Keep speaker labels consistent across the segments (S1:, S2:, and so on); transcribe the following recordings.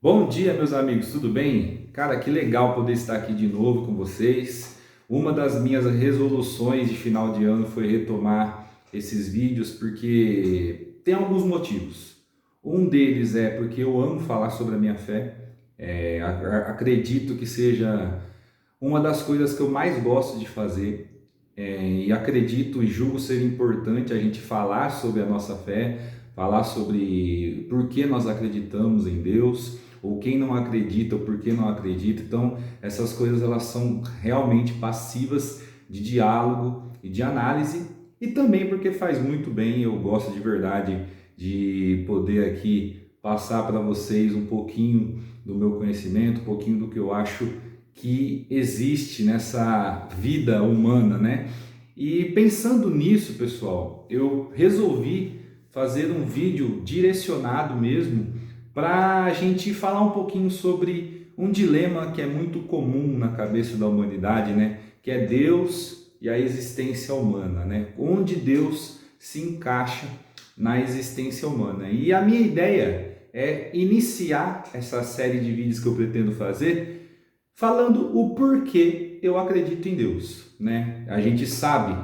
S1: Bom dia, meus amigos, tudo bem? Cara, que legal poder estar aqui de novo com vocês. Uma das minhas resoluções de final de ano foi retomar esses vídeos porque tem alguns motivos. Um deles é porque eu amo falar sobre a minha fé. Acredito que seja uma das coisas que eu mais gosto de fazer. E acredito e julgo ser importante a gente falar sobre a nossa fé, falar sobre por que nós acreditamos em Deus, ou quem não acredita, ou por que não acredita. Então, essas coisas elas são realmente passivas de diálogo e de análise, e também porque faz muito bem. Eu gosto de verdade de poder aqui passar para vocês um pouquinho do meu conhecimento, um pouquinho do que eu acho que existe nessa vida humana, né? E pensando nisso, pessoal, eu resolvi fazer um vídeo direcionado mesmo para a gente falar um pouquinho sobre um dilema que é muito comum na cabeça da humanidade, né? Que é Deus e a existência humana, né? Onde Deus se encaixa na existência humana. E a minha ideia é iniciar essa série de vídeos que eu pretendo fazer falando o porquê eu acredito em Deus, né? A gente sabe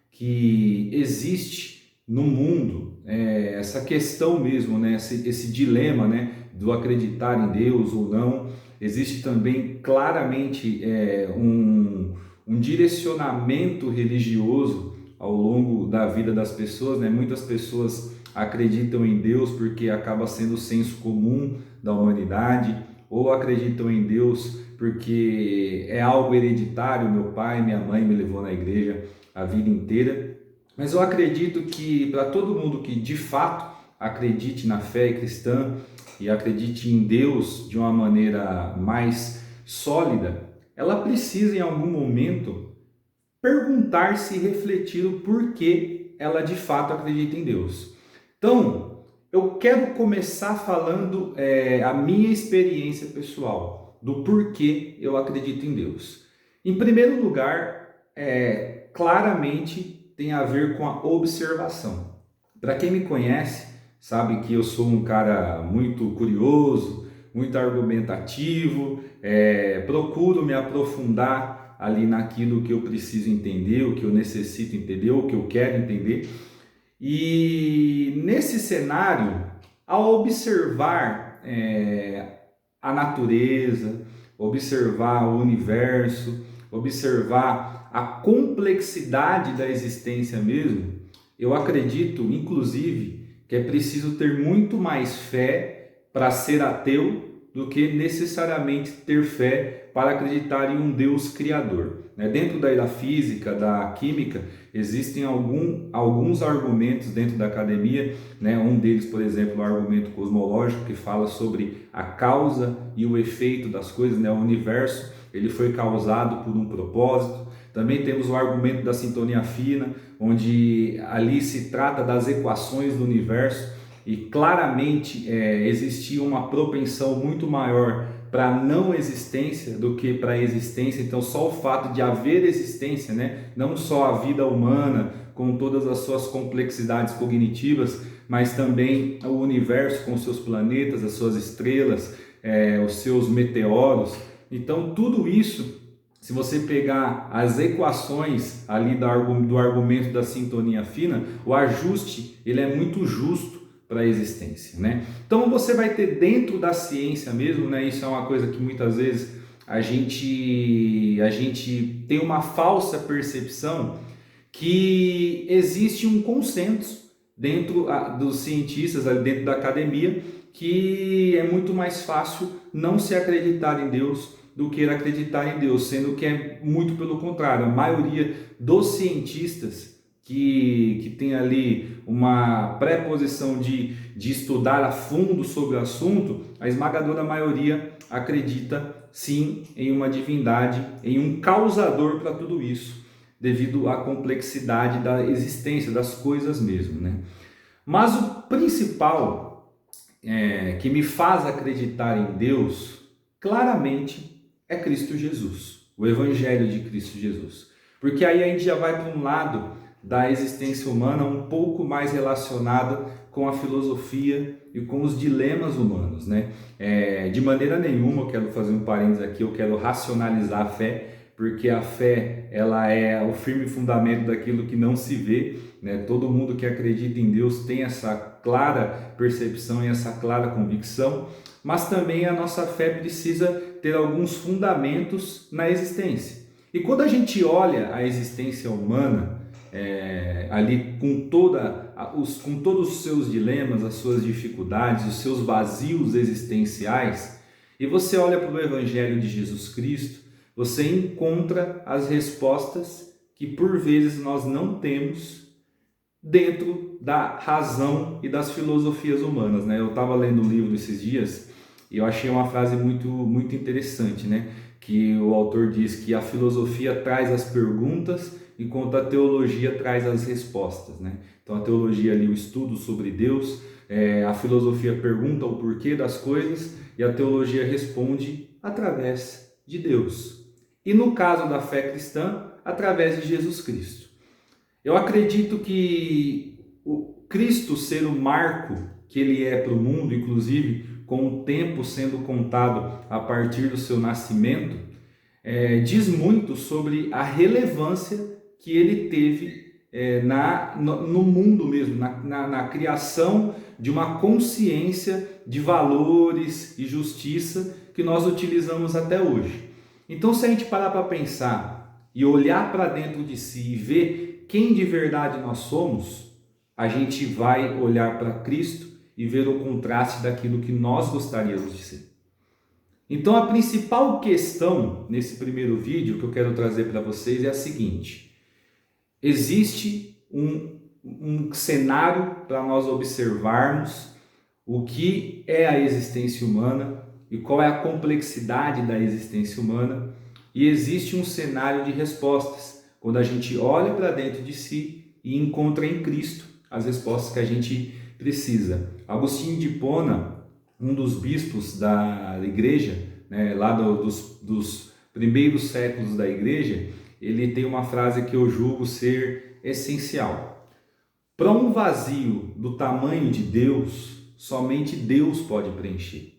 S1: que existe no mundo essa questão mesmo, né? Esse dilema, né? Do acreditar em Deus ou não. Existe também claramente um direcionamento religioso ao longo da vida das pessoas, né? Muitas pessoas acreditam em Deus porque acaba sendo o senso comum da humanidade, ou acreditam em Deus porque é algo hereditário. Meu pai, minha mãe me levou na igreja a vida inteira. Mas eu acredito que para todo mundo que de fato acredite na fé cristã e acredite em Deus de uma maneira mais sólida, ela precisa em algum momento perguntar-se e refletir o porquê ela de fato acredita em Deus. Então, eu quero começar falando a minha experiência pessoal, do porquê eu acredito em Deus. Em primeiro lugar, claramente tem a ver com a observação. Para quem me conhece, sabe que eu sou um cara muito curioso, muito argumentativo, procuro me aprofundar ali naquilo que eu preciso entender, o que eu necessito entender, o que eu quero entender. E nesse cenário, ao observar a natureza, observar o universo, observar a complexidade da existência mesmo, eu acredito, inclusive, que é preciso ter muito mais fé para ser ateu do que necessariamente ter fé para acreditar em um Deus criador. Dentro da física, da química, existem alguns argumentos dentro da academia, né? Um deles, por exemplo, o argumento cosmológico, que fala sobre a causa e o efeito das coisas, né? O universo ele foi causado por um propósito. Também temos o argumento da sintonia fina, onde ali se trata das equações do universo, e claramente existia uma propensão muito maior para a não existência do que para a existência. Então só o fato de haver existência, né? Não só a vida humana com todas as suas complexidades cognitivas, mas também o universo com seus planetas, as suas estrelas, os seus meteoros. Então tudo isso, se você pegar as equações ali do argumento da sintonia fina, o ajuste ele é muito justo para a existência, né? Então você vai ter dentro da ciência mesmo, né? Isso é uma coisa que muitas vezes a gente tem uma falsa percepção que existe um consenso dentro dos cientistas, dentro da academia, que é muito mais fácil não se acreditar em Deus do que acreditar em Deus, sendo que é muito pelo contrário. A maioria dos cientistas que tem ali uma preposição de estudar a fundo sobre o assunto, a esmagadora maioria acredita sim em uma divindade, em um causador para tudo isso, devido à complexidade da existência, das coisas mesmo, né? Mas o principal que me faz acreditar em Deus, claramente, é Cristo Jesus, o Evangelho de Cristo Jesus. Porque aí a gente já vai para um lado da existência humana um pouco mais relacionada com a filosofia e com os dilemas humanos, né? De maneira nenhuma, eu quero fazer um parênteses aqui, eu quero racionalizar a fé, porque a fé, ela é o firme fundamento daquilo que não se vê, né? Todo mundo que acredita em Deus tem essa clara percepção e essa clara convicção, mas também a nossa fé precisa ter alguns fundamentos na existência. E quando a gente olha a existência humana, ali com todos os seus dilemas, as suas dificuldades, os seus vazios existenciais, e você olha para o Evangelho de Jesus Cristo, você encontra as respostas que por vezes nós não temos dentro da razão e das filosofias humanas, né? Eu estava lendo um livro esses dias e eu achei uma frase muito interessante, né? Que o autor diz que a filosofia traz as perguntas enquanto a teologia traz as respostas, né? Então a teologia ali, o estudo sobre Deus, a filosofia pergunta o porquê das coisas e a teologia responde através de Deus. E no caso da fé cristã, através de Jesus Cristo. Eu acredito que o Cristo ser o marco que ele é para o mundo, inclusive com o tempo sendo contado a partir do seu nascimento, diz muito sobre a relevância que ele teve no mundo mesmo, na criação de uma consciência de valores e justiça que nós utilizamos até hoje. Então, se a gente parar para pensar e olhar para dentro de si e ver quem de verdade nós somos, a gente vai olhar para Cristo e ver o contraste daquilo que nós gostaríamos de ser. Então, a principal questão nesse primeiro vídeo que eu quero trazer para vocês é a seguinte: existe um cenário para nós observarmos o que é a existência humana e qual é a complexidade da existência humana, e existe um cenário de respostas, quando a gente olha para dentro de si e encontra em Cristo as respostas que a gente precisa. Agostinho de Hipona, um dos bispos da igreja, né, lá dos primeiros séculos da igreja, ele tem uma frase que eu julgo ser essencial. Para um vazio do tamanho de Deus, somente Deus pode preencher.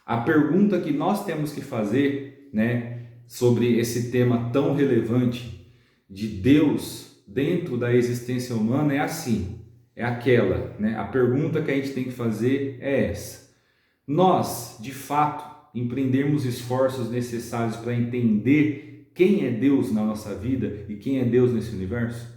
S1: A pergunta que nós temos que fazer, né, sobre esse tema tão relevante de Deus dentro da existência humana é assim, é aquela, né? A pergunta que a gente tem que fazer é essa: nós, de fato, empreendermos esforços necessários para entender quem é Deus na nossa vida e quem é Deus nesse universo?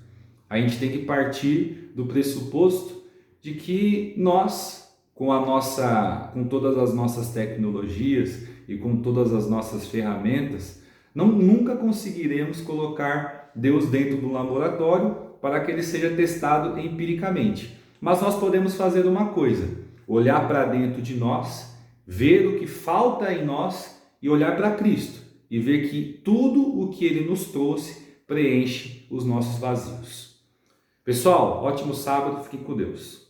S1: A gente tem que partir do pressuposto de que nós, com todas as nossas tecnologias e com todas as nossas ferramentas, nunca conseguiremos colocar Deus dentro do laboratório para que ele seja testado empiricamente. Mas nós podemos fazer uma coisa: olhar para dentro de nós, ver o que falta em nós e olhar para Cristo e ver que tudo o que ele nos trouxe preenche os nossos vazios. Pessoal, ótimo sábado, fiquem com Deus.